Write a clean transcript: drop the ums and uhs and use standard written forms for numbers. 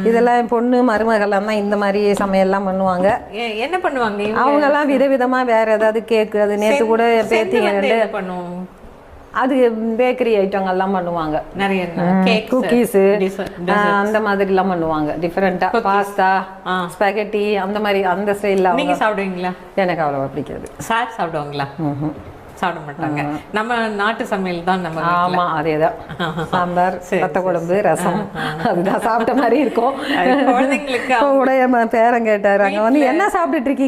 இதெல்லாம் என் பொண்ணு மருமகள்லாம் தான் இந்த மாதிரி சமையல்லாம் பண்ணுவாங்க. என்ன பண்ணுவாங்க அவங்கெல்லாம் விதவிதமா வேற ஏதாவது கேக்கு, அது நேற்று கூட பேத்திங்க ரெண்டு பண்ணுவோம், அது பேக்கரி ஐட்டங்கள்லாம் பண்ணுவாங்க. நிறைய குக்கீஸு அந்த மாதிரிலாம் பண்ணுவாங்க. டிஃப்ரெண்ட்டாக பாஸ்தா, ஸ்பெகட்டி அந்த மாதிரி அந்த ஸ்டைலில். நீங்கள் சாப்பிடுவீங்களா? எனக்கு அவ்வளோவா பிடிக்காது. சார் சாப்பிடுவாங்களா? சாப்பிட மாட்டாங்க. நம்ம நாட்டு சமையல் தான் நம்ம. ஆமாம், அதே தான். சாம்பார், வத்த குழம்பு, ரசம், அதுதான் சாப்பிட்ட மாதிரி இருக்கும். குழந்தைங்களுக்கு கூட என் பேரன் கேட்டார், அங்கே வந்து என்ன சாப்பிட்டுட்டு இருக்கீங்க?